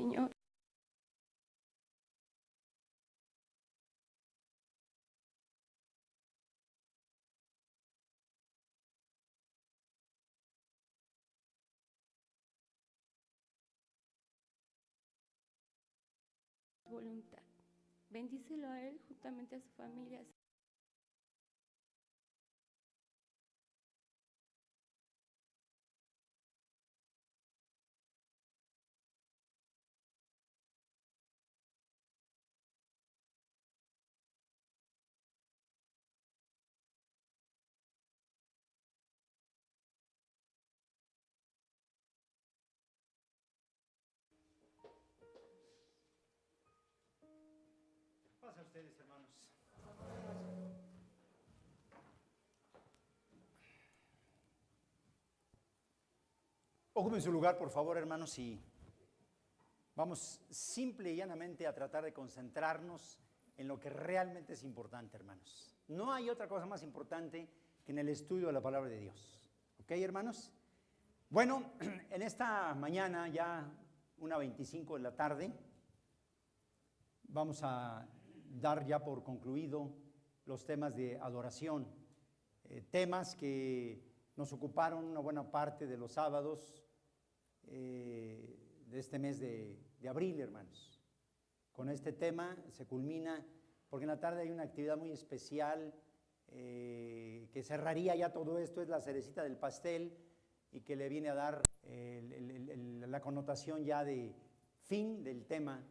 Señor. Voluntad. Bendícelo a él juntamente a su familia. Pasa a ustedes, hermanos. Ocupen su lugar, por favor, hermanos, y vamos simple y llanamente a tratar de concentrarnos en lo que realmente es importante, hermanos. No hay otra cosa más importante que en el estudio de la palabra de Dios. ¿Ok, hermanos? Bueno, en esta mañana, ya 1:25 de la tarde, vamos a dar ya por concluido los temas de adoración, temas que nos ocuparon una buena parte de los sábados de este mes de abril, hermanos. Con este tema se culmina, porque en la tarde hay una actividad muy especial que cerraría ya todo esto, es la cerecita del pastel y que le viene a dar la connotación ya de fin del tema.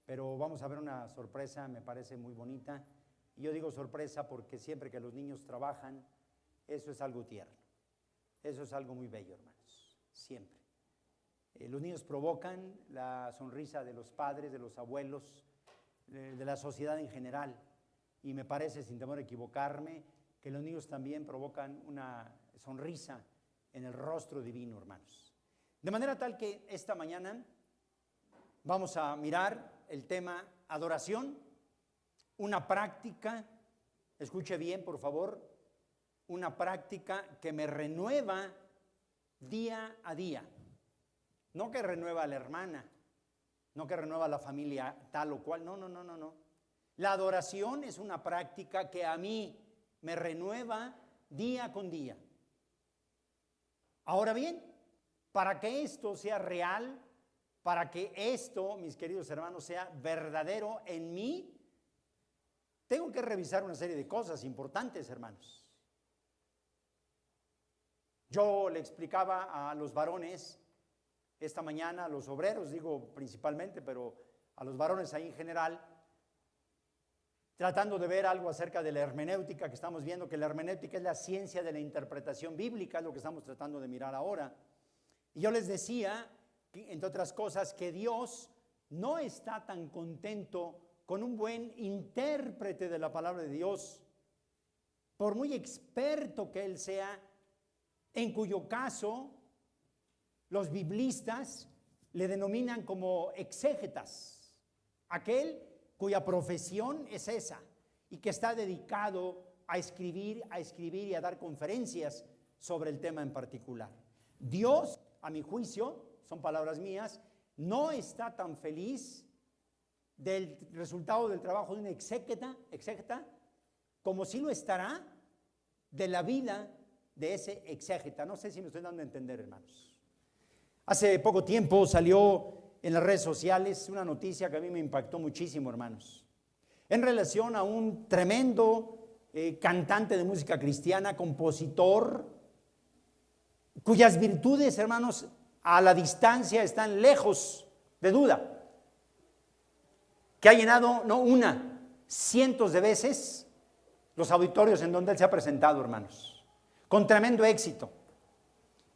Pero vamos a ver una sorpresa, me parece muy bonita. Y yo digo sorpresa porque siempre que los niños trabajan, eso es algo tierno. Eso es algo muy bello, hermanos, siempre. Los niños provocan la sonrisa de los padres, de los abuelos, de la sociedad en general. Y me parece, sin temor a equivocarme, que los niños también provocan una sonrisa en el rostro divino, hermanos. De manera tal que esta mañana vamos a mirar el tema adoración, una práctica, escuche bien por favor, una práctica que me renueva día a día. No que renueva a la hermana, no que renueva a la familia tal o cual, no. La adoración es una práctica que a mí me renueva día con día. Ahora bien, para que esto sea real, para que esto, mis queridos hermanos, sea verdadero en mí, tengo que revisar una serie de cosas importantes, hermanos. Yo le explicaba a los varones esta mañana, a los obreros, digo principalmente, pero a los varones ahí en general, tratando de ver algo acerca de la hermenéutica que estamos viendo, que la hermenéutica es la ciencia de la interpretación bíblica, es lo que estamos tratando de mirar ahora. Y yo les decía, entre otras cosas, que Dios no está tan contento con un buen intérprete de la palabra de Dios, por muy experto que él sea, en cuyo caso los biblistas le denominan como exégetas, aquel cuya profesión es esa y que está dedicado a escribir y a dar conferencias sobre el tema en particular. Dios, a mi juicio, son palabras mías, no está tan feliz del resultado del trabajo de un exégeta como sí lo estará de la vida de ese exégeta. No sé si me estoy dando a entender, hermanos. Hace poco tiempo salió en las redes sociales una noticia que a mí me impactó muchísimo, hermanos, en relación a un tremendo cantante de música cristiana, compositor, cuyas virtudes, hermanos, a la distancia están lejos de duda, que ha llenado no una, cientos de veces los auditorios en donde él se ha presentado, hermanos, con tremendo éxito.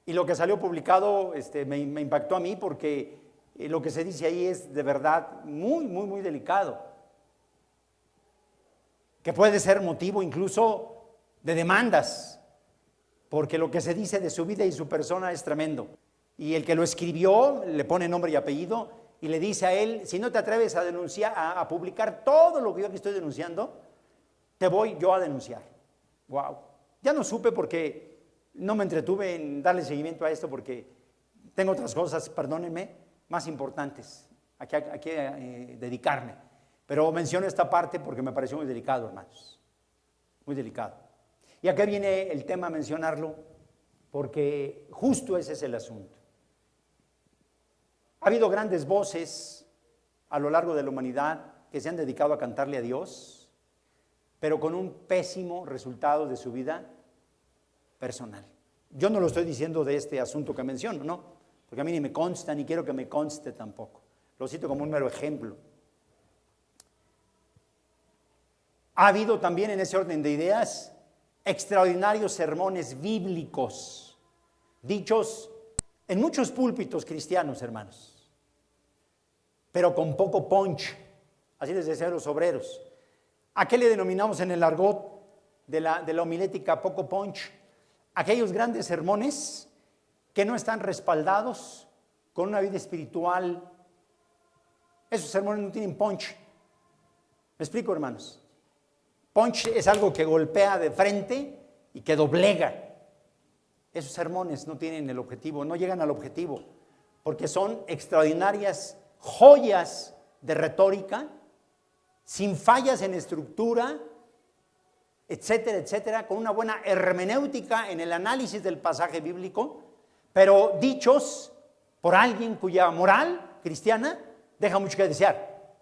Y lo que salió publicado me impactó a mí porque lo que se dice ahí es de verdad muy delicado, que puede ser motivo incluso de demandas, porque lo que se dice de su vida y su persona es tremendo. Y el que lo escribió le pone nombre y apellido y le dice a él: si no te atreves a denunciar, a publicar todo lo que yo aquí estoy denunciando, te voy yo a denunciar. Wow. Ya no supe porque no me entretuve en darle seguimiento a esto porque tengo otras cosas, perdónenme, más importantes. a qué dedicarme. Pero menciono esta parte porque me pareció muy delicado, hermanos. Muy delicado. ¿Y a qué viene el tema mencionarlo? Porque justo ese es el asunto. Ha habido grandes voces a lo largo de la humanidad que se han dedicado a cantarle a Dios, pero con un pésimo resultado de su vida personal. Yo no lo estoy diciendo de este asunto que menciono, no, porque a mí ni me consta, ni quiero que me conste tampoco. Lo cito como un mero ejemplo. Ha habido también en ese orden de ideas extraordinarios sermones bíblicos, dichos en muchos púlpitos cristianos, hermanos, pero con poco punch, así les decían los obreros. ¿A qué le denominamos en el argot de la homilética poco punch? Aquellos grandes sermones que no están respaldados con una vida espiritual. Esos sermones no tienen punch. ¿Me explico, hermanos? Punch es algo que golpea de frente y que doblega. Esos sermones no tienen el objetivo, no llegan al objetivo, porque son extraordinarias joyas de retórica, sin fallas en estructura, etcétera, etcétera, con una buena hermenéutica en el análisis del pasaje bíblico, pero dichos por alguien cuya moral cristiana deja mucho que desear.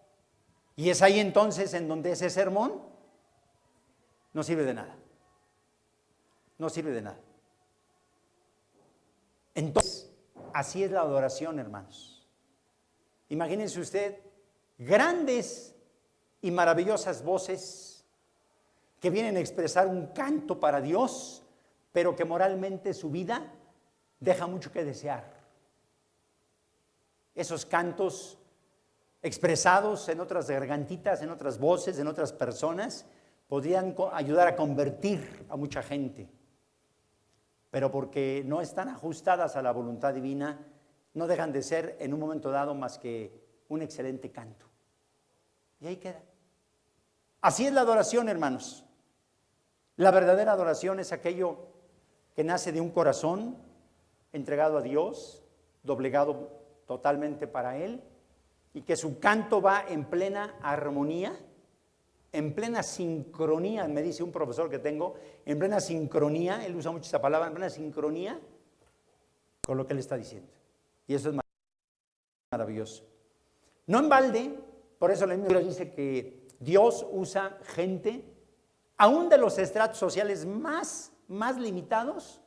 Y es ahí entonces en donde ese sermón no sirve de nada. No sirve de nada. Entonces, así es la adoración, hermanos. Imagínense usted grandes y maravillosas voces que vienen a expresar un canto para Dios, pero que moralmente su vida deja mucho que desear. Esos cantos expresados en otras gargantitas, en otras voces, en otras personas, podrían ayudar a convertir a mucha gente, pero porque no están ajustadas a la voluntad divina, no dejan de ser en un momento dado más que un excelente canto. Y ahí queda. Así es la adoración, hermanos. La verdadera adoración es aquello que nace de un corazón entregado a Dios, doblegado totalmente para Él, y que su canto va en plena armonía, en plena sincronía, me dice un profesor que tengo, en plena sincronía, él usa mucho esa palabra, en plena sincronía con lo que él está diciendo. Y eso es maravilloso. No en balde, por eso la Biblia dice que Dios usa gente, aún de los estratos sociales más limitados,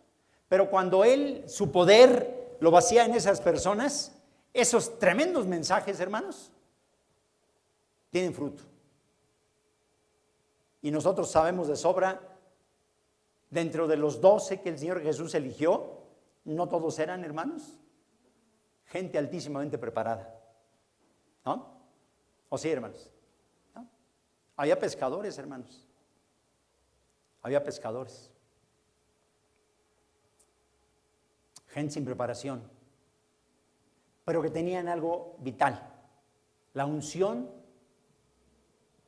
pero cuando Él, su poder, lo vacía en esas personas, esos tremendos mensajes, hermanos, tienen fruto. Y nosotros sabemos de sobra, dentro de los 12 que el Señor Jesús eligió, no todos eran, hermanos, gente altísimamente preparada, ¿no? ¿O sí, hermanos? ¿No? Había pescadores, hermanos. Había pescadores. Gente sin preparación, pero que tenían algo vital, la unción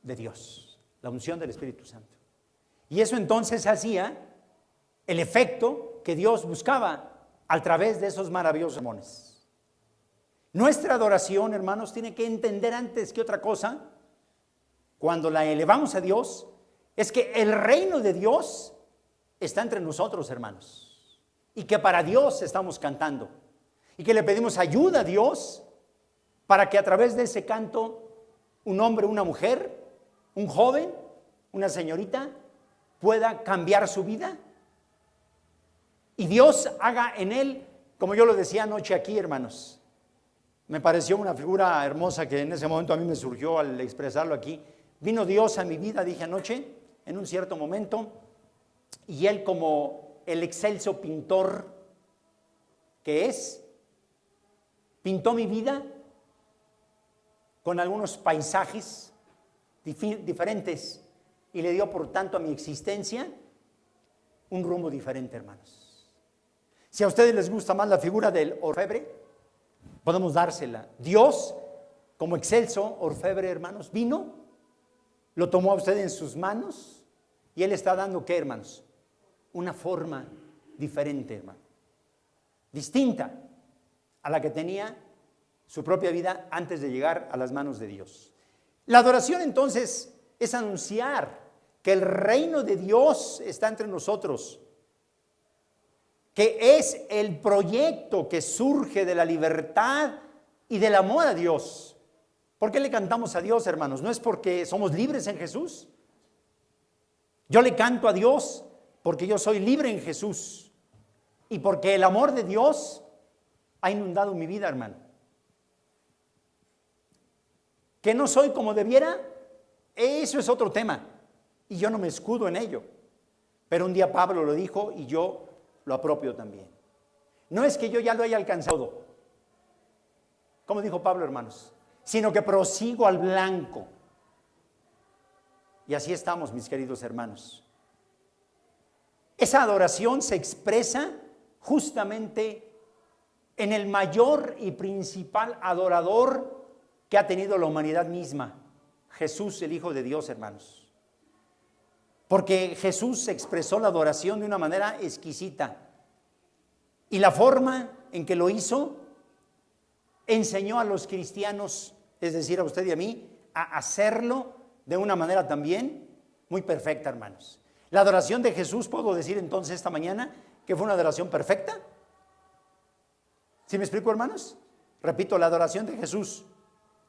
de Dios. La unción del Espíritu Santo. Y eso entonces hacía el efecto que Dios buscaba a través de esos maravillosos sermones. Nuestra adoración, hermanos, tiene que entender antes que otra cosa, cuando la elevamos a Dios, es que el reino de Dios está entre nosotros, hermanos, y que para Dios estamos cantando, y que le pedimos ayuda a Dios para que a través de ese canto un hombre, una mujer, un joven, una señorita, pueda cambiar su vida y Dios haga en él, como yo lo decía anoche aquí, hermanos. Me pareció una figura hermosa que en ese momento a mí me surgió al expresarlo aquí. Vino Dios a mi vida, dije anoche, en un cierto momento, y Él, como el excelso pintor que es, pintó mi vida con algunos paisajes diferentes y le dio por tanto a mi existencia un rumbo diferente, hermanos. Si a ustedes les gusta más la figura del orfebre, podemos dársela. Dios, como excelso orfebre, hermanos, vino, lo tomó a usted en sus manos y Él está dando, ¿qué, hermanos? Una forma diferente, hermano, distinta a la que tenía su propia vida antes de llegar a las manos de Dios. La adoración entonces es anunciar que el reino de Dios está entre nosotros, que es el proyecto que surge de la libertad y del amor a Dios. ¿Por qué le cantamos a Dios, hermanos? ¿No es porque somos libres en Jesús? Yo le canto a Dios porque yo soy libre en Jesús y porque el amor de Dios ha inundado mi vida, hermano. Que no soy como debiera, eso es otro tema y yo no me escudo en ello. Pero un día Pablo lo dijo y yo lo apropio también. No es que yo ya lo haya alcanzado, como dijo Pablo, hermanos, sino que prosigo al blanco. Y así estamos, mis queridos hermanos. Esa adoración se expresa justamente en el mayor y principal adorador que ha tenido la humanidad misma, Jesús, el Hijo de Dios, hermanos. Porque Jesús expresó la adoración de una manera exquisita. Y la forma en que lo hizo, enseñó a los cristianos, es decir, a usted y a mí, a hacerlo de una manera también muy perfecta, hermanos. La adoración de Jesús, puedo decir entonces esta mañana, que fue una adoración perfecta. ¿Sí me explico, hermanos? Repito, la adoración de Jesús,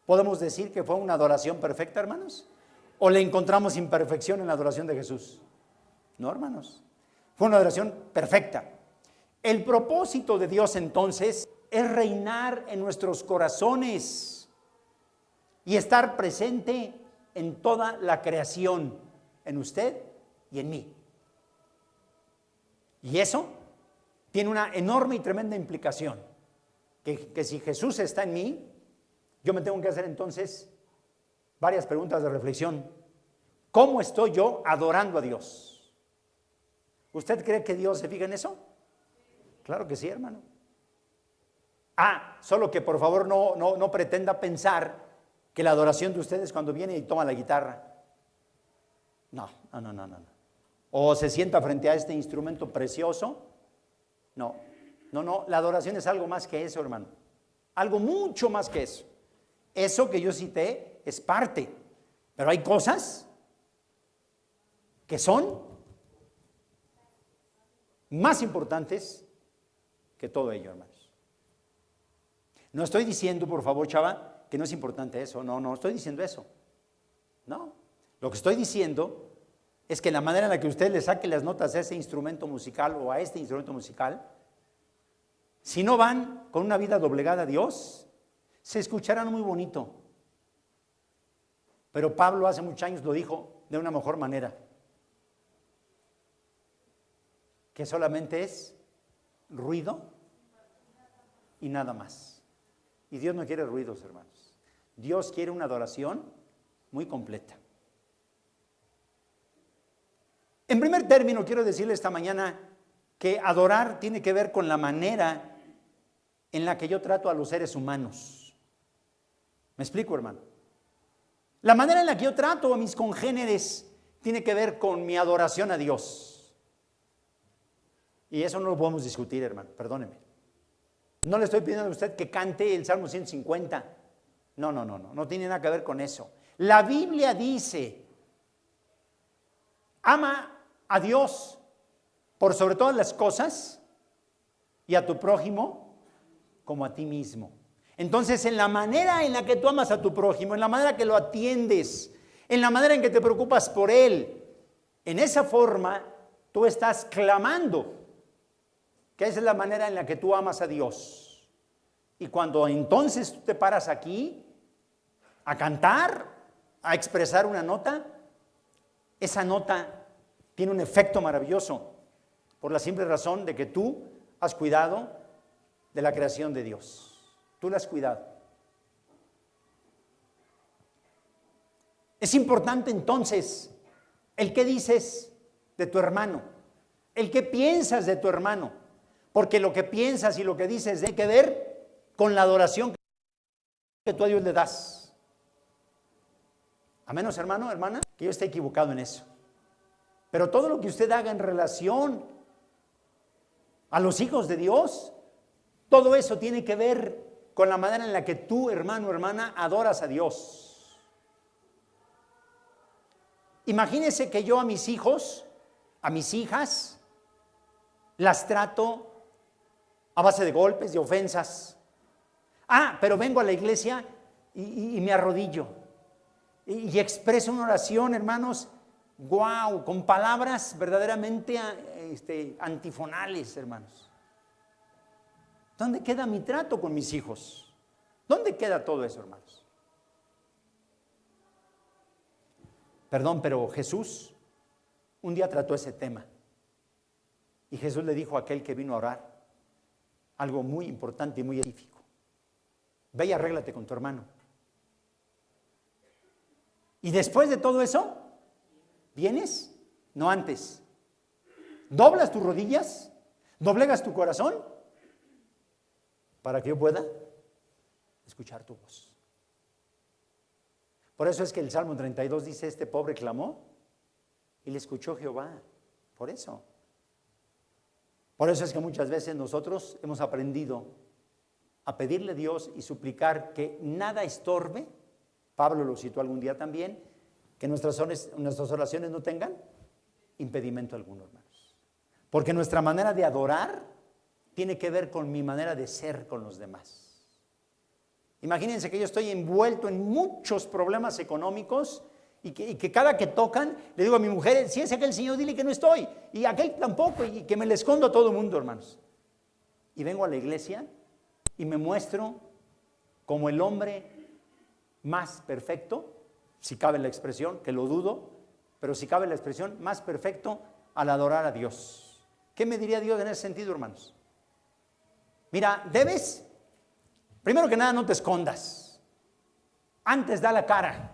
¿podemos decir que fue una adoración perfecta, hermanos? ¿O le encontramos imperfección en la adoración de Jesús? No, hermanos. Fue una adoración perfecta. El propósito de Dios entonces es reinar en nuestros corazones y estar presente en toda la creación, en usted y en mí. Y eso tiene una enorme y tremenda implicación, que si Jesús está en mí, yo me tengo que hacer entonces varias preguntas de reflexión. ¿Cómo estoy yo adorando a Dios? ¿Usted cree que Dios se fija en eso? Claro que sí, hermano. Solo que por favor no pretenda pensar que la adoración de ustedes cuando viene y toma la guitarra. No. O se sienta frente a este instrumento precioso. No, la adoración es algo más que eso, hermano. Algo mucho más que eso. Eso que yo cité es parte, pero hay cosas que son más importantes que todo ello, hermanos. No estoy diciendo, por favor, chava, que no es importante eso. No estoy diciendo eso. No. Lo que estoy diciendo es que la manera en la que usted le saque las notas a ese instrumento musical o a este instrumento musical, si no van con una vida doblegada a Dios, se escucharán muy bonito. Pero Pablo hace muchos años lo dijo de una mejor manera, que solamente es ruido y nada más. Y Dios no quiere ruidos, hermanos. Dios quiere una adoración muy completa. En primer término, quiero decirle esta mañana que adorar tiene que ver con la manera en la que yo trato a los seres humanos. ¿Me explico, hermano? La manera en la que yo trato a mis congéneres tiene que ver con mi adoración a Dios. Y eso no lo podemos discutir, hermano, perdóneme. No le estoy pidiendo a usted que cante el Salmo 150. No tiene nada que ver con eso. La Biblia dice, ama a Dios por sobre todas las cosas y a tu prójimo como a ti mismo. Entonces, en la manera en la que tú amas a tu prójimo, en la manera que lo atiendes, en la manera en que te preocupas por él, en esa forma tú estás clamando que esa es la manera en la que tú amas a Dios. Y cuando entonces tú te paras aquí a cantar, a expresar una nota, esa nota tiene un efecto maravilloso por la simple razón de que tú has cuidado de la creación de Dios. Tú la has cuidado. Es importante entonces el qué dices de tu hermano, el qué piensas de tu hermano, porque lo que piensas y lo que dices tiene que ver con la adoración que tú a Dios le das. A menos, hermano, hermana, que yo esté equivocado en eso. Pero todo lo que usted haga en relación a los hijos de Dios, todo eso tiene que ver con la manera en la que tú, hermano, hermana, adoras a Dios. Imagínese que yo a mis hijos, a mis hijas, las trato a base de golpes, de ofensas. Pero vengo a la iglesia y me arrodillo y expreso una oración, hermanos, wow, con palabras verdaderamente antifonales, hermanos. ¿Dónde queda mi trato con mis hijos? ¿Dónde queda todo eso, hermanos? Perdón, pero Jesús un día trató ese tema. Y Jesús le dijo a aquel que vino a orar algo muy importante y muy específico. Ve y arréglate con tu hermano. Y después de todo eso, ¿vienes? No antes. ¿Doblas tus rodillas? ¿Doblegas tu corazón? Para que yo pueda escuchar tu voz. Por eso es que el Salmo 32 dice, este pobre clamó y le escuchó Jehová. Por eso. Por eso es que muchas veces nosotros hemos aprendido a pedirle a Dios y suplicar que nada estorbe. Pablo lo citó algún día también, que nuestras oraciones no tengan impedimento alguno, hermanos. Porque nuestra manera de adorar tiene que ver con mi manera de ser con los demás. Imagínense que yo estoy envuelto en muchos problemas económicos y que cada que tocan, le digo a mi mujer, si es aquel señor, dile que no estoy, y aquel tampoco, y que me le escondo a todo el mundo, hermanos. Y vengo a la iglesia y me muestro como el hombre más perfecto, si cabe la expresión, que lo dudo, pero si cabe la expresión, más perfecto al adorar a Dios. ¿Qué me diría Dios en ese sentido, hermanos? Mira, debes, primero que nada, no te escondas. Antes da la cara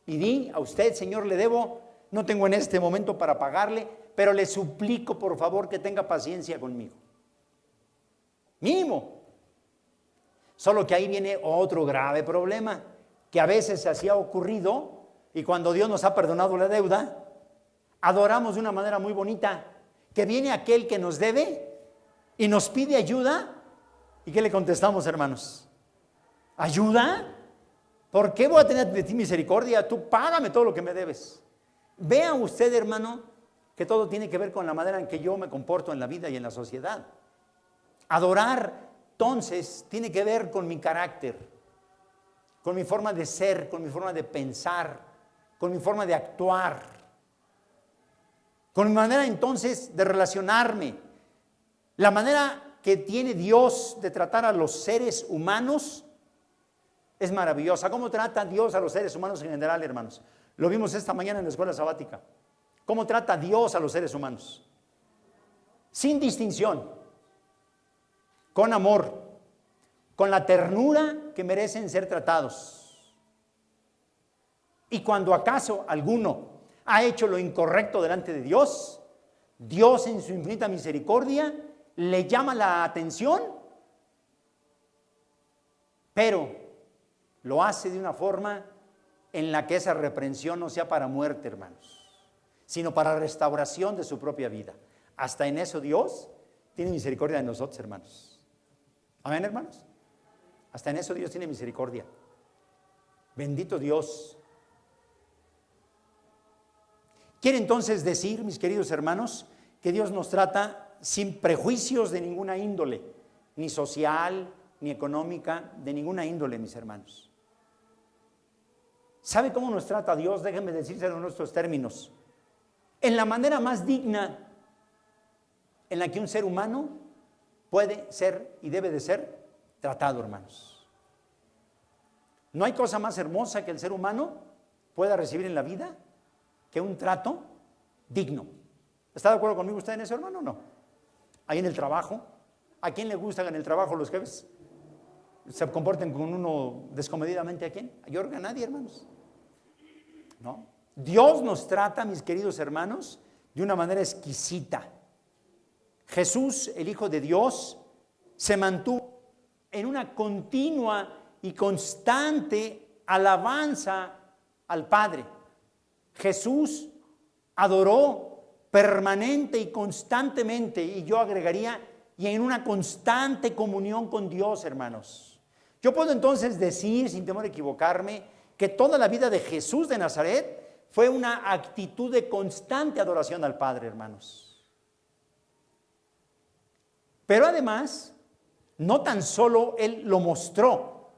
y di a usted, Señor, le debo, no tengo en este momento para pagarle, pero le suplico por favor que tenga paciencia conmigo. Mínimo. Solo que ahí viene otro grave problema, que a veces se hacía ocurrido y cuando Dios nos ha perdonado la deuda, adoramos de una manera muy bonita, que viene aquel que nos debe y nos pide ayuda. ¿Y qué le contestamos, hermanos? ¿Ayuda? ¿Por qué voy a tener de ti misericordia? Tú págame todo lo que me debes. Vea usted, hermano, que todo tiene que ver con la manera en que yo me comporto en la vida y en la sociedad. Adorar, entonces, tiene que ver con mi carácter, con mi forma de ser, con mi forma de pensar, con mi forma de actuar, con mi manera entonces de relacionarme. La manera que tiene Dios de tratar a los seres humanos es maravillosa. ¿Cómo trata Dios a los seres humanos en general, hermanos? Lo vimos esta mañana en la escuela sabática. ¿Cómo trata Dios a los seres humanos? Sin distinción, con amor, con la ternura que merecen ser tratados. Y cuando acaso alguno ha hecho lo incorrecto delante de Dios, Dios en su infinita misericordia le llama la atención, pero lo hace de una forma en la que esa reprensión no sea para muerte, hermanos, sino para restauración de su propia vida. Hasta en eso Dios tiene misericordia de nosotros, hermanos. Amén, hermanos. Hasta en eso Dios tiene misericordia. Bendito Dios. Quiere entonces decir, mis queridos hermanos, que Dios nos trata sin prejuicios de ninguna índole, ni social, ni económica, de ninguna índole, mis hermanos. ¿Sabe cómo nos trata Dios? Déjenme decírselo en nuestros términos. En la manera más digna en la que un ser humano puede ser y debe de ser tratado, hermanos. No hay cosa más hermosa que el ser humano pueda recibir en la vida que un trato digno. ¿Está de acuerdo conmigo usted en eso, hermano, o no? Ahí en el trabajo, ¿a quién le gusta que en el trabajo los jefes se comporten con uno descomedidamente? ¿A quién? Yo creo que a nadie, hermanos. ¿No? Dios nos trata, mis queridos hermanos, de una manera exquisita. Jesús, el Hijo de Dios, se mantuvo en una continua y constante alabanza al Padre. Jesús adoró permanente y constantemente, y yo agregaría, y en una constante comunión con Dios, hermanos. Yo puedo entonces decir, sin temor a equivocarme, que toda la vida de Jesús de Nazaret fue una actitud de constante adoración al Padre, hermanos. Pero además, no tan solo Él lo mostró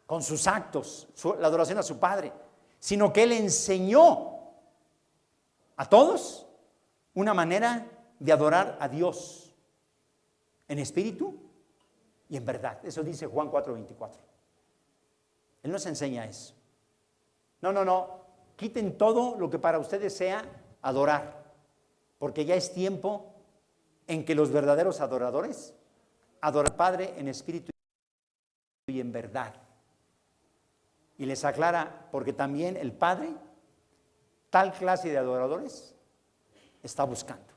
con sus actos, la adoración a su Padre, sino que Él enseñó a todos una manera de adorar a Dios en espíritu y en verdad. Eso dice Juan 4:24. Él nos enseña eso. No, quiten todo lo que para ustedes sea adorar, porque ya es tiempo en que los verdaderos adoradores adoran al Padre en espíritu y en verdad. Y les aclara, porque también el Padre, tal clase de adoradores, está buscando.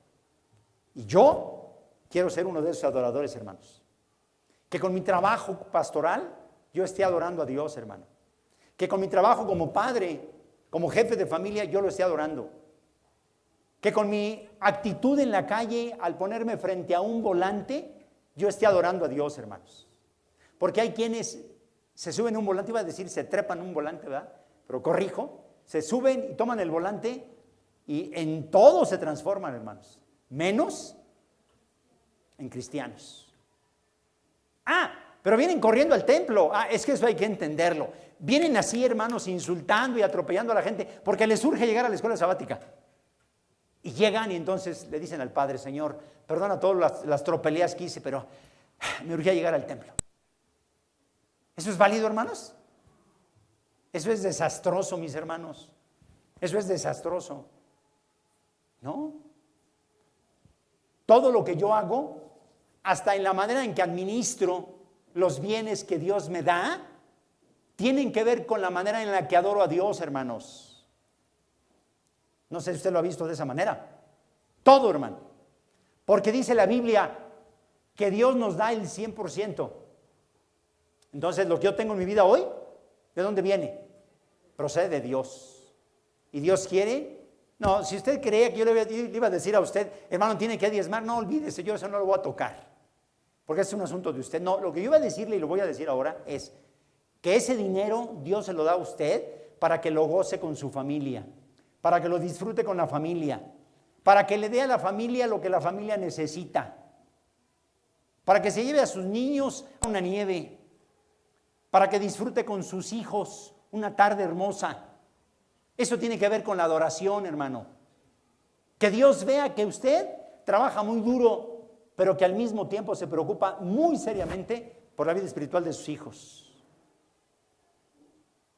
Y yo quiero ser uno de esos adoradores, hermanos. Que con mi trabajo pastoral yo esté adorando a Dios, hermano. Que con mi trabajo como padre, como jefe de familia, yo lo esté adorando. Que con mi actitud en la calle, al ponerme frente a un volante, yo esté adorando a Dios, hermanos. Porque hay quienes se suben a un volante, iba a decir se trepan un volante, ¿verdad? Pero corrijo, se suben y toman el volante y en todo se transforman, hermanos. Menos en cristianos. Pero vienen corriendo al templo. Es que eso hay que entenderlo. Vienen así, hermanos, insultando y atropellando a la gente porque les urge llegar a la escuela sabática. Y llegan y entonces le dicen al Padre: Señor, perdona todas las tropelías que hice, pero me urgía llegar al templo. ¿Eso es válido, hermanos? Eso es desastroso, mis hermanos. Eso es desastroso. ¿No? Todo lo que yo hago, hasta en la manera en que administro los bienes que Dios me da, tienen que ver con la manera en la que adoro a Dios, hermanos. No sé si usted lo ha visto de esa manera. Todo, hermano. Porque dice la Biblia que Dios nos da el 100%. Entonces, lo que yo tengo en mi vida hoy, ¿de dónde viene? Procede de Dios. ¿Y Dios quiere? No, si usted creía que yo le iba a decir a usted, hermano, tiene que diezmar, no olvídese, yo eso no lo voy a tocar. Porque es un asunto de usted. No, lo que yo iba a decirle y lo voy a decir ahora es que ese dinero Dios se lo da a usted para que lo goce con su familia, para que lo disfrute con la familia, para que le dé a la familia lo que la familia necesita, para que se lleve a sus niños a una nieve, para que disfrute con sus hijos una tarde hermosa. Eso tiene que ver con la adoración, hermano. Que Dios vea que usted trabaja muy duro, pero que al mismo tiempo se preocupa muy seriamente por la vida espiritual de sus hijos.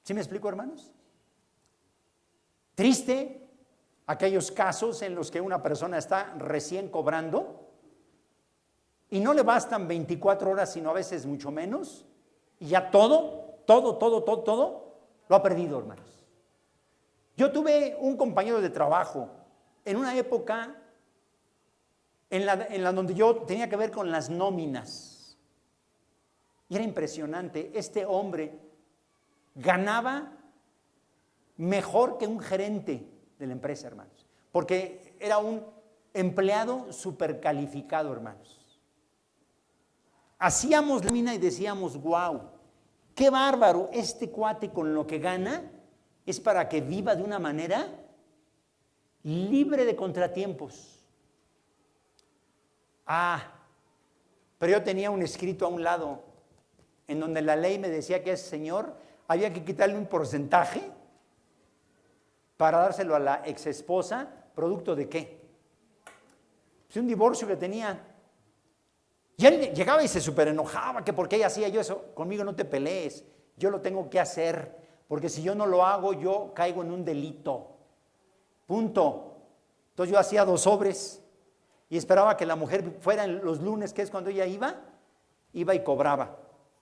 ¿Sí me explico, hermanos? Triste aquellos casos en los que una persona está recién cobrando y no le bastan 24 horas, sino a veces mucho menos, y ya todo lo ha perdido, hermanos. Yo tuve un compañero de trabajo en una época en la donde yo tenía que ver con las nóminas. Y era impresionante. Este hombre ganaba mejor que un gerente de la empresa, hermanos. Porque era un empleado supercalificado, hermanos. Hacíamos nómina y decíamos: wow, qué bárbaro, este cuate con lo que gana es para que viva de una manera libre de contratiempos. Pero yo tenía un escrito a un lado en donde la ley me decía que a ese señor había que quitarle un porcentaje para dárselo a la exesposa, ¿producto de qué? Pues un divorcio que tenía. Y él llegaba y se súper enojaba, que por qué ella hacía yo eso. Conmigo no te pelees, yo lo tengo que hacer, porque si yo no lo hago, yo caigo en un delito. Punto. Entonces yo hacía 2 sobres y esperaba que la mujer fuera en los lunes, que es cuando ella iba y cobraba.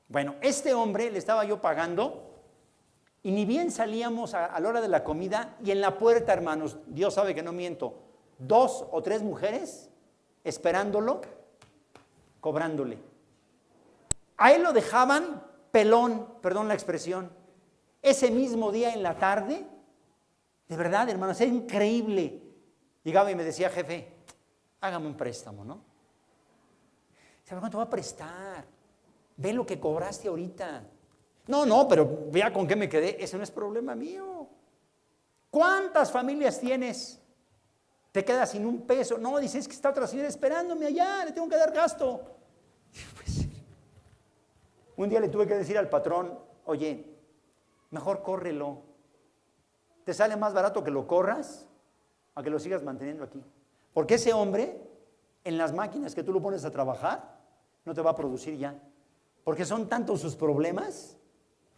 Bueno, este hombre le estaba yo pagando y ni bien salíamos a la hora de la comida y en la puerta, hermanos, Dios sabe que no miento, 2 o 3 mujeres esperándolo, cobrándole. A él lo dejaban pelón, perdón la expresión, ese mismo día en la tarde. De verdad, hermanos, era increíble. Llegaba y me decía: jefe, hágame un préstamo, ¿no? ¿Sabe cuánto va a prestar? Ve lo que cobraste ahorita. No, pero vea con qué me quedé. Ese no es problema mío. ¿Cuántas familias tienes? Te quedas sin un peso. No, dices que está otra señora esperándome allá, le tengo que dar gasto. Pues, un día le tuve que decir al patrón, oye, mejor córrelo. Te sale más barato que lo corras a que lo sigas manteniendo aquí. Porque ese hombre, en las máquinas que tú lo pones a trabajar, no te va a producir ya. Porque son tantos sus problemas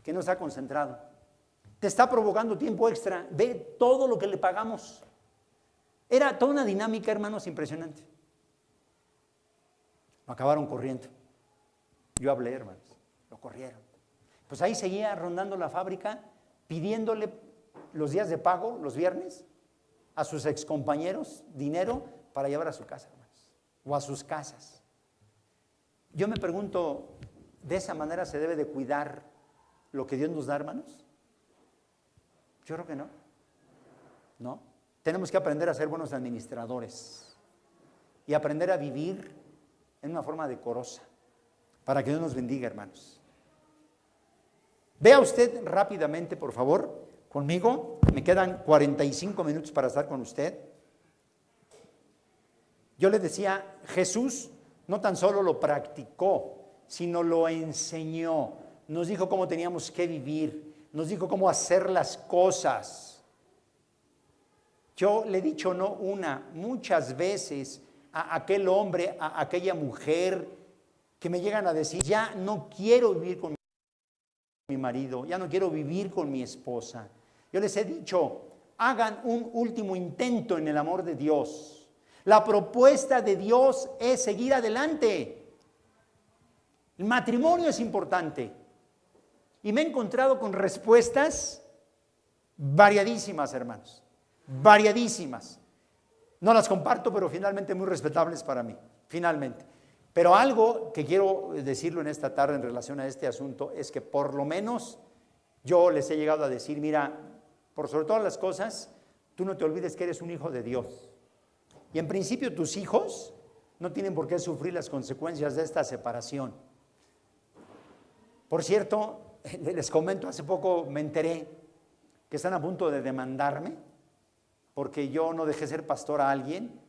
que no está concentrado. Te está provocando tiempo extra. Ve todo lo que le pagamos. Era toda una dinámica, hermanos, impresionante. Lo acabaron corriendo. Yo hablé, hermanos. Lo corrieron. Pues ahí seguía rondando la fábrica, pidiéndole los días de pago, los viernes, a sus excompañeros dinero para llevar a su casa, hermanos, o a sus casas. Yo me pregunto, ¿de esa manera se debe de cuidar lo que Dios nos da, hermanos? Yo creo que no. No. Tenemos que aprender a ser buenos administradores y aprender a vivir en una forma decorosa para que Dios nos bendiga, hermanos. Vea usted rápidamente, por favor, conmigo. Me quedan 45 minutos para estar con usted. Yo le decía, Jesús no tan solo lo practicó, sino lo enseñó. Nos dijo cómo teníamos que vivir, nos dijo cómo hacer las cosas. Yo le he dicho no muchas veces a aquel hombre, a aquella mujer que me llegan a decir, ya no quiero vivir con mi marido, ya no quiero vivir con mi esposa. Yo les he dicho, hagan un último intento en el amor de Dios. La propuesta de Dios es seguir adelante. El matrimonio es importante. Y me he encontrado con respuestas variadísimas, hermanos. Variadísimas. No las comparto, pero finalmente muy respetables para mí. Finalmente. Pero algo que quiero decirlo en esta tarde en relación a este asunto es que por lo menos yo les he llegado a decir, mira, por sobre todas las cosas, tú no te olvides que eres un hijo de Dios. Y en principio tus hijos no tienen por qué sufrir las consecuencias de esta separación. Por cierto, les comento, hace poco me enteré que están a punto de demandarme porque yo no dejé ser pastor a alguien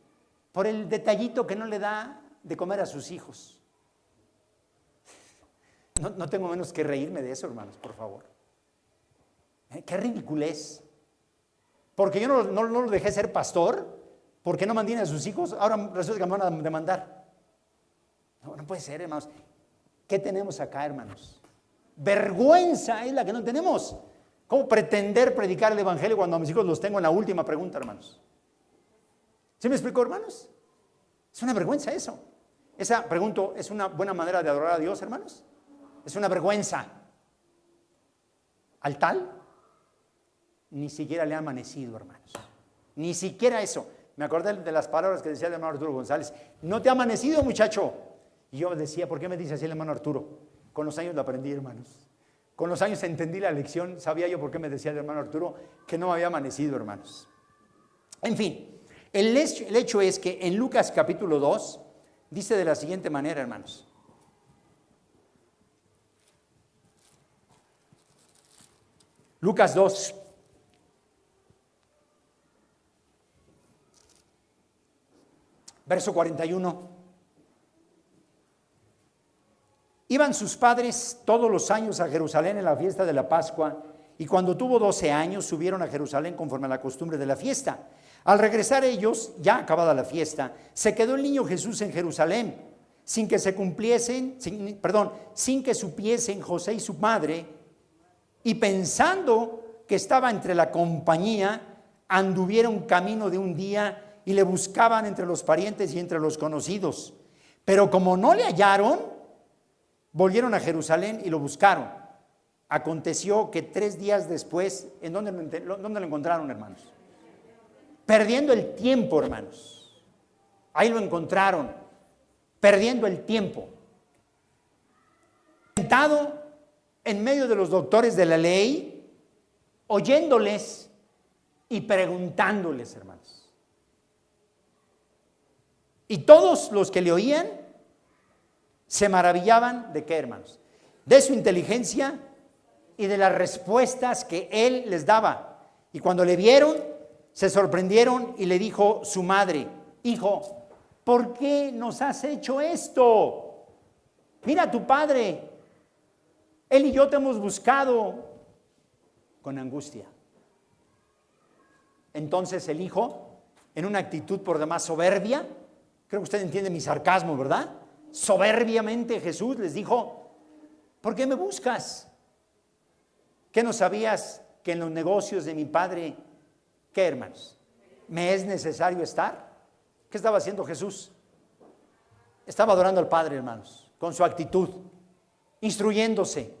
por el detallito que no le da de comer a sus hijos. No tengo menos que reírme de eso, hermanos, por favor. Qué ridiculez. Porque yo no lo dejé ser pastor, porque no mantiene a sus hijos, ahora resulta que me van a demandar. No puede ser, hermanos. ¿Qué tenemos acá, hermanos? Vergüenza es la que no tenemos. ¿Cómo pretender predicar el evangelio cuando a mis hijos los tengo en la última pregunta, hermanos? ¿Sí me explico, hermanos? Es una vergüenza eso. Esa, pregunto, ¿es una buena manera de adorar a Dios, hermanos? Es una vergüenza. Al tal, ni siquiera le ha amanecido, hermanos. Ni siquiera eso. Me acordé de las palabras que decía el hermano Arturo González. No te ha amanecido, muchacho. Y yo decía, ¿por qué me dice así el hermano Arturo? Con los años lo aprendí, hermanos. Con los años entendí la lección. Sabía yo por qué me decía el hermano Arturo que no me había amanecido, hermanos. En fin, el hecho es que en Lucas capítulo 2 dice de la siguiente manera, hermanos. Lucas 2. Verso 41. Iban sus padres todos los años a Jerusalén en la fiesta de la Pascua, y cuando tuvo 12 años subieron a Jerusalén conforme a la costumbre de la fiesta. Al regresar ellos, ya acabada la fiesta, se quedó el niño Jesús en Jerusalén, sin que supiesen José y su madre, y pensando que estaba entre la compañía, anduvieron camino de un día y le buscaban entre los parientes y entre los conocidos. Pero como no le hallaron, volvieron a Jerusalén y lo buscaron. Aconteció que 3 días después, ¿en dónde lo encontraron, hermanos? Perdiendo el tiempo, hermanos. Ahí lo encontraron, perdiendo el tiempo. Sentado en medio de los doctores de la ley, oyéndoles y preguntándoles, hermanos. Y todos los que le oían se maravillaban de qué, hermanos. de su inteligencia y de las respuestas que él les daba. Y cuando le vieron, se sorprendieron y le dijo su madre: hijo, ¿por qué nos has hecho esto? Mira a tu padre, él y yo te hemos buscado con angustia. Entonces el hijo, en una actitud por demás soberbia, creo que usted entiende mi sarcasmo, ¿verdad? Soberbiamente Jesús les dijo: ¿por qué me buscas? ¿Qué no sabías que en los negocios de mi padre, qué, hermanos, me es necesario estar? ¿Qué estaba haciendo Jesús? Estaba adorando al Padre, hermanos, con su actitud, instruyéndose,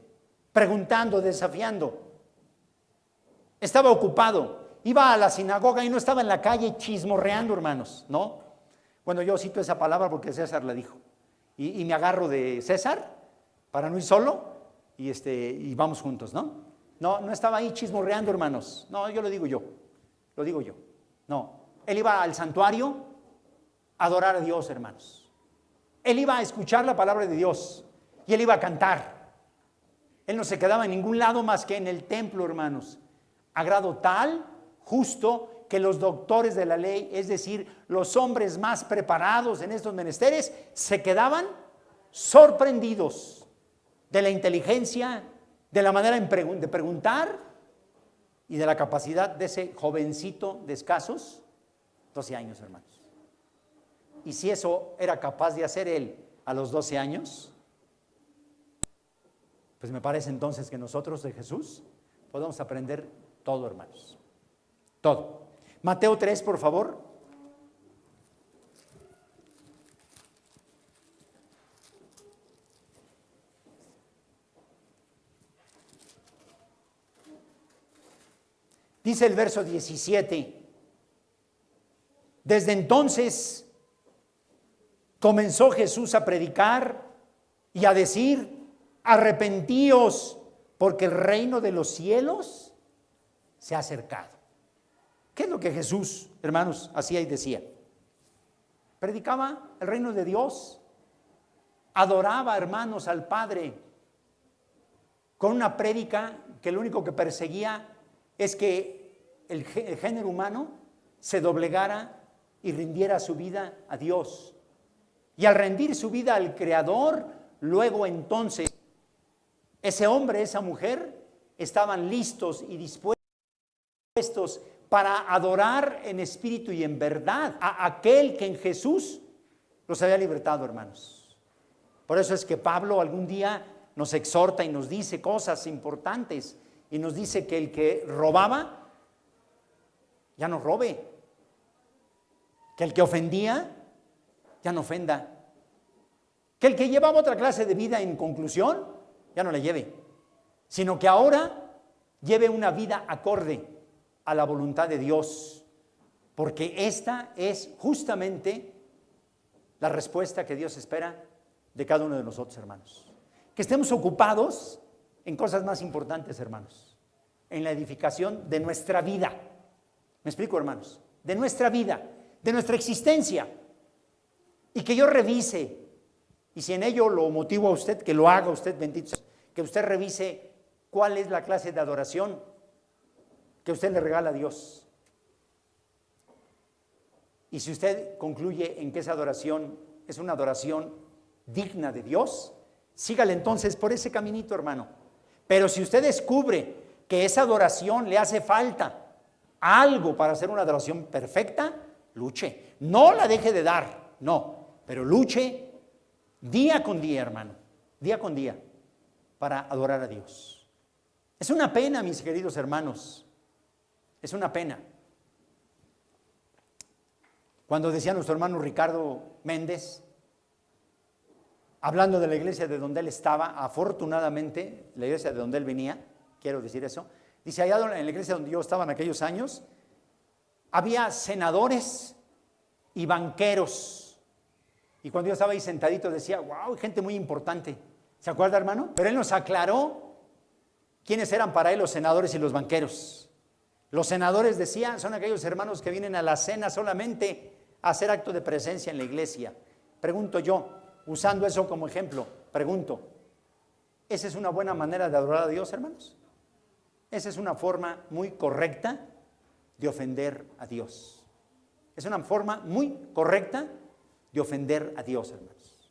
preguntando, desafiando. Estaba ocupado. Iba a la sinagoga y no estaba en la calle chismorreando, hermanos, ¿no? Bueno, yo cito esa palabra porque César la dijo. Y me agarro de César para no ir solo y vamos juntos, ¿no? No estaba ahí chismorreando, hermanos. No, yo lo digo yo. No, él iba al santuario a adorar a Dios, hermanos. Él iba a escuchar la palabra de Dios y él iba a cantar. Él no se quedaba en ningún lado más que en el templo, hermanos. A grado tal, justo, que los doctores de la ley, es decir, los hombres más preparados en estos menesteres, se quedaban sorprendidos de la inteligencia, de la manera de preguntar y de la capacidad de ese jovencito de escasos 12 años, hermanos. Y si eso era capaz de hacer él a los 12 años, pues me parece entonces que nosotros de Jesús podemos aprender todo, hermanos. Todo. Mateo 3, por favor. Dice el verso 17: desde entonces comenzó Jesús a predicar y a decir: arrepentíos, porque el reino de los cielos se ha acercado. ¿Qué es lo que Jesús, hermanos, hacía y decía? Predicaba el reino de Dios, adoraba, hermanos, al Padre, con una prédica que lo único que perseguía es que el género humano se doblegara y rindiera su vida a Dios. Y al rendir su vida al Creador, luego entonces ese hombre, esa mujer, estaban listos y dispuestos para adorar en espíritu y en verdad a aquel que en Jesús los había libertado, hermanos. Por eso es que Pablo algún día nos exhorta y nos dice cosas importantes y nos dice que el que robaba ya no robe, que el que ofendía ya no ofenda, que el que llevaba otra clase de vida en conclusión ya no la lleve, sino que ahora lleve una vida acorde a la voluntad de Dios, porque esta es justamente la respuesta que Dios espera de cada uno de nosotros, hermanos. Que estemos ocupados en cosas más importantes, hermanos, en la edificación de nuestra vida. ¿Me explico, hermanos? De nuestra vida, de nuestra existencia. Y que yo revise, y si en ello lo motivo a usted, que lo haga usted, bendito, que usted revise cuál es la clase de adoración que usted le regala a Dios. Y si usted concluye en que esa adoración es una adoración digna de Dios, sígale entonces por ese caminito, hermano. Pero si usted descubre que esa adoración le hace falta algo para hacer una adoración perfecta, luche. No la deje de dar, no, pero luche día con día, hermano, día con día, para adorar a Dios. Es una pena, mis queridos hermanos, es una pena. Cuando decía nuestro hermano Ricardo Méndez, hablando de la iglesia de donde él estaba, afortunadamente, la iglesia de donde él venía, quiero decir eso, dice, allá en la iglesia donde yo estaba en aquellos años, había senadores y banqueros. Y cuando yo estaba ahí sentadito decía, wow, gente muy importante. ¿Se acuerda, hermano? Pero él nos aclaró quiénes eran para él los senadores y los banqueros. Los senadores, decía, son aquellos hermanos que vienen a la cena solamente a hacer acto de presencia en la iglesia. Pregunto yo, usando eso como ejemplo, pregunto, Esa es una buena manera de adorar a Dios, hermanos. Esa es una forma muy correcta de ofender a Dios. Es una forma muy correcta de ofender a Dios, hermanos.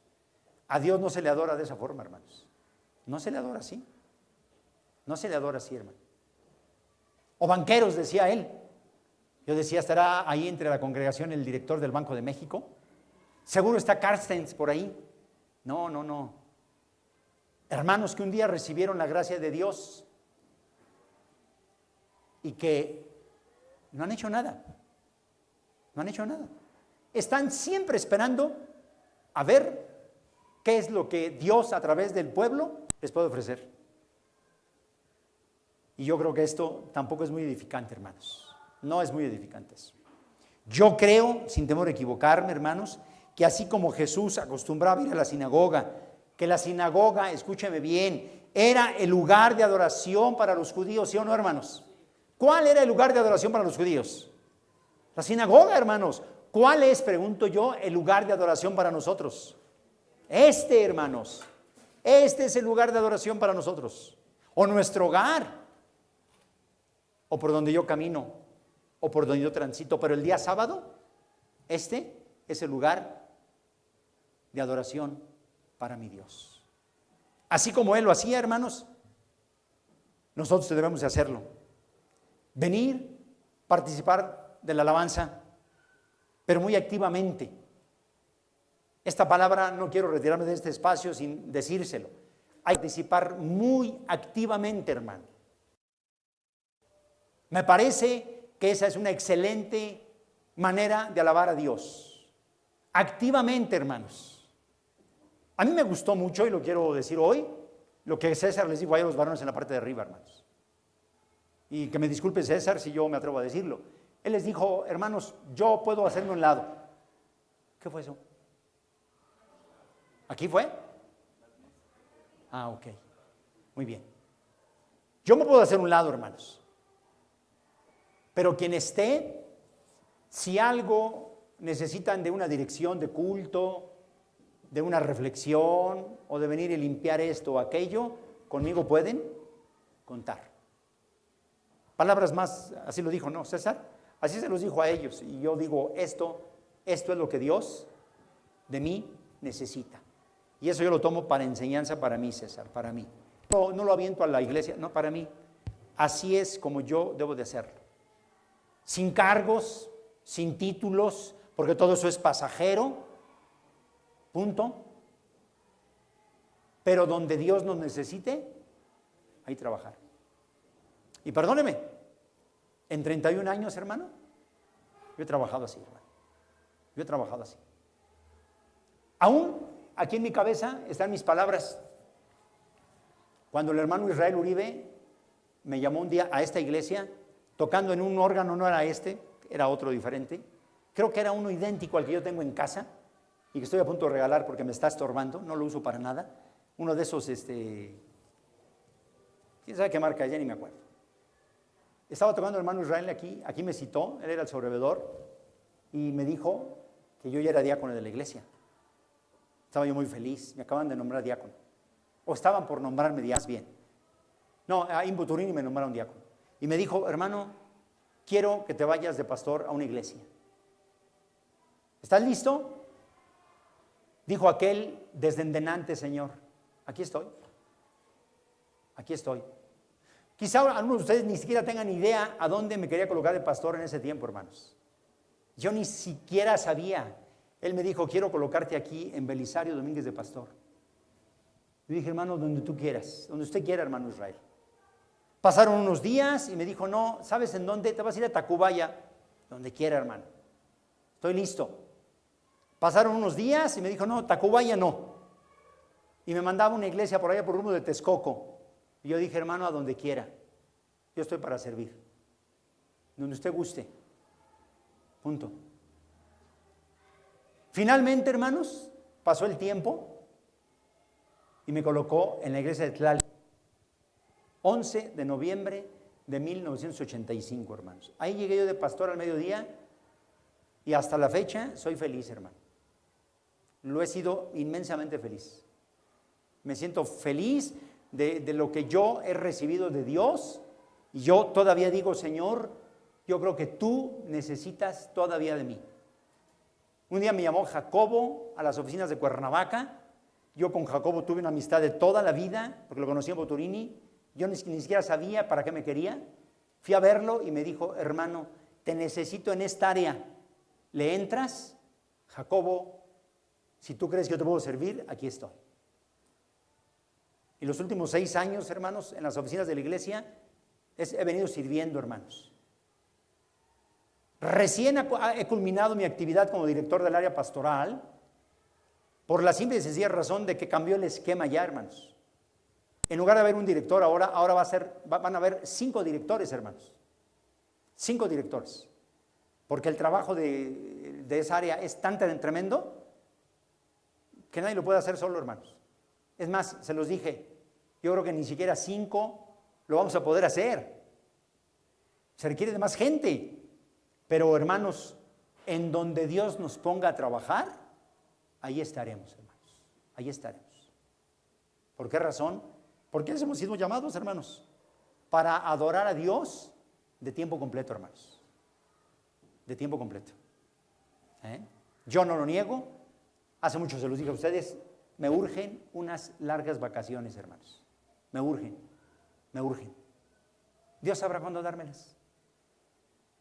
A Dios no se le adora de esa forma, hermanos. No se le adora así. No se le adora así, hermano. O banqueros, decía él. Yo decía, ¿estará ahí entre la congregación el director del Banco de México? Seguro está Carstens por ahí. No, no, no. Hermanos que un día recibieron la gracia de Dios y que no han hecho nada. No han hecho nada. Están siempre esperando a ver qué es lo que Dios a través del pueblo les puede ofrecer. Y yo creo que esto tampoco es muy edificante, hermanos. No es muy edificante eso. Yo creo, sin temor a equivocarme, hermanos, que así como Jesús acostumbraba ir a la sinagoga, que la sinagoga, escúcheme bien, era el lugar de adoración para los judíos, ¿sí o no, hermanos? ¿Cuál era el lugar de adoración para los judíos? La sinagoga, hermanos. ¿Cuál es, pregunto yo, el lugar de adoración para nosotros? Hermanos, este es el lugar de adoración para nosotros. O nuestro hogar, o por donde yo camino, o por donde yo transito. Pero el día sábado, este es el lugar de adoración para mi Dios. Así como Él lo hacía, hermanos, nosotros debemos de hacerlo. Venir, participar de la alabanza, pero muy activamente. Esta palabra no quiero retirarme de este espacio sin decírselo. Hay que participar muy activamente, hermano. Me parece que esa es una excelente manera de alabar a Dios. Activamente, hermanos. A mí me gustó mucho, y lo quiero decir hoy, lo que César les dijo a los varones en la parte de arriba, hermanos. Y que me disculpe César si yo me atrevo a decirlo. Él les dijo, hermanos, yo puedo hacerme un lado. ¿Qué fue eso? ¿Aquí fue? Ah, ok. Muy bien. Yo me puedo hacer un lado, hermanos. Pero quien esté, si algo necesitan de una dirección de culto, de una reflexión, o de venir y limpiar esto o aquello, conmigo pueden contar. Palabras más, así lo dijo, ¿no, César? Así se los dijo a ellos. Y yo digo, esto es lo que Dios de mí necesita. Y eso yo lo tomo para enseñanza para mí, César, para mí. No lo aviento a la iglesia, no, para mí. Así es como yo debo de hacerlo. Sin cargos, sin títulos, porque todo eso es pasajero. Punto. Pero donde Dios nos necesite, ahí trabajar. Y perdóneme, en 31 años, hermano, yo he trabajado así, hermano. Yo he trabajado así. Aún aquí en mi cabeza están mis palabras. Cuando el hermano Israel Uribe me llamó un día a esta iglesia, tocando en un órgano, no era este, era otro diferente. Creo que era uno idéntico al que yo tengo en casa y que estoy a punto de regalar porque me está estorbando, no lo uso para nada. Uno de esos, ¿quién sabe qué marca? Ya ni me acuerdo. Estaba tocando el hermano Israel aquí me citó, él era el sobrevedor, y me dijo que yo ya era diácono de la iglesia. Estaba yo muy feliz, me acaban de nombrar diácono. O estaban por nombrarme diácono, bien. No, a Imbuturini me nombraron diácono. Y me dijo, hermano, quiero que te vayas de pastor a una iglesia. ¿Estás listo? Dijo aquel desdendenante señor, aquí estoy. Aquí estoy. Quizá algunos de ustedes ni siquiera tengan idea a dónde me quería colocar de pastor en ese tiempo, hermanos. Yo ni siquiera sabía. Él me dijo, quiero colocarte aquí en Belisario Domínguez de pastor. Yo dije, hermano, donde tú quieras, donde usted quiera, hermano Israel. Pasaron unos días y me dijo, no, ¿sabes en dónde? Te vas a ir a Tacubaya, donde quiera, hermano. Estoy listo. Pasaron unos días y me dijo, no, Tacubaya no. Y me mandaba a una iglesia por allá por rumbo de Texcoco. Y yo dije, hermano, a donde quiera. Yo estoy para servir. Donde usted guste. Punto. Finalmente, hermanos, pasó el tiempo y me colocó en la iglesia de Tlalpan. 11 de noviembre de 1985, hermanos. Ahí llegué yo de pastor al mediodía y hasta la fecha soy feliz, hermano. Lo he sido inmensamente feliz. Me siento feliz de lo que yo he recibido de Dios. Y yo todavía digo, Señor, yo creo que tú necesitas todavía de mí. Un día me llamó Jacobo a las oficinas de Cuernavaca. Yo con Jacobo tuve una amistad de toda la vida, porque lo conocí en Boturini. Yo ni siquiera sabía para qué me quería. Fui a verlo y me dijo, hermano, te necesito en esta área. ¿Le entras? Jacobo, si tú crees que yo te puedo servir, aquí estoy. Y los últimos 6 años, hermanos, en las oficinas de la iglesia, he venido sirviendo, hermanos. Recién he culminado mi actividad como director del área pastoral por la simple y sencilla razón de que cambió el esquema ya, hermanos. En lugar de haber un director, ahora van a haber 5 directores, hermanos. 5 directores. Porque el trabajo de esa área es tan tremendo que nadie lo puede hacer solo, hermanos. Es más, se los dije, yo creo que ni siquiera 5 lo vamos a poder hacer. Se requiere de más gente. Pero, hermanos, en donde Dios nos ponga a trabajar, ahí estaremos, hermanos. Ahí estaremos. ¿Por qué razón? Porque hemos sido llamados, hermanos, para adorar a Dios de tiempo completo, hermanos. De tiempo completo. Yo no lo niego. Hace mucho se los dije a ustedes, me urgen unas largas vacaciones, hermanos. Me urgen. Dios sabrá cuándo dármelas.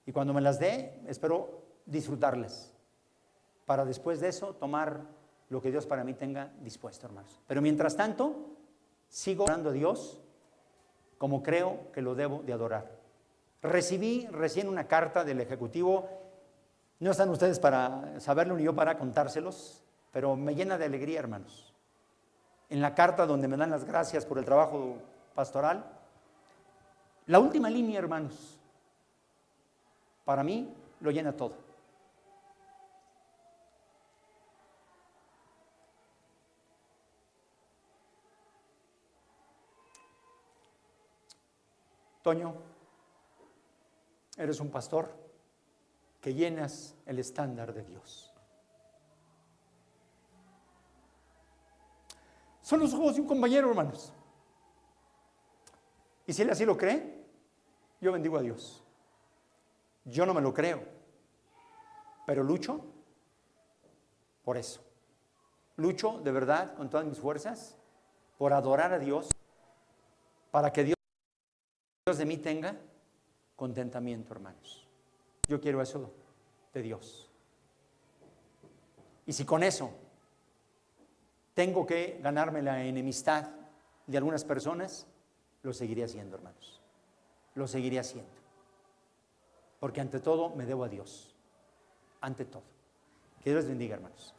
Y cuando me las dé, espero disfrutarlas. Para después de eso, tomar lo que Dios para mí tenga dispuesto, hermanos. Pero mientras tanto, sigo adorando a Dios como creo que lo debo de adorar. Recibí recién una carta del Ejecutivo. No están ustedes para saberlo ni yo para contárselos, pero me llena de alegría, hermanos. En la carta donde me dan las gracias por el trabajo pastoral, la última línea, hermanos, para mí lo llena todo. Toño, eres un pastor que llenas el estándar de Dios. Son los ojos de un compañero, hermanos. Y si él así lo cree, yo bendigo a Dios. Yo no me lo creo, pero lucho por eso. Lucho de verdad con todas mis fuerzas por adorar a Dios, para que Dios de mí tenga contentamiento, hermanos. Yo quiero eso de Dios. Y si con eso tengo que ganarme la enemistad de algunas personas, lo seguiré haciendo, hermanos. Lo seguiré haciendo. Porque ante todo me debo a Dios. Ante todo. Que Dios les bendiga, hermanos.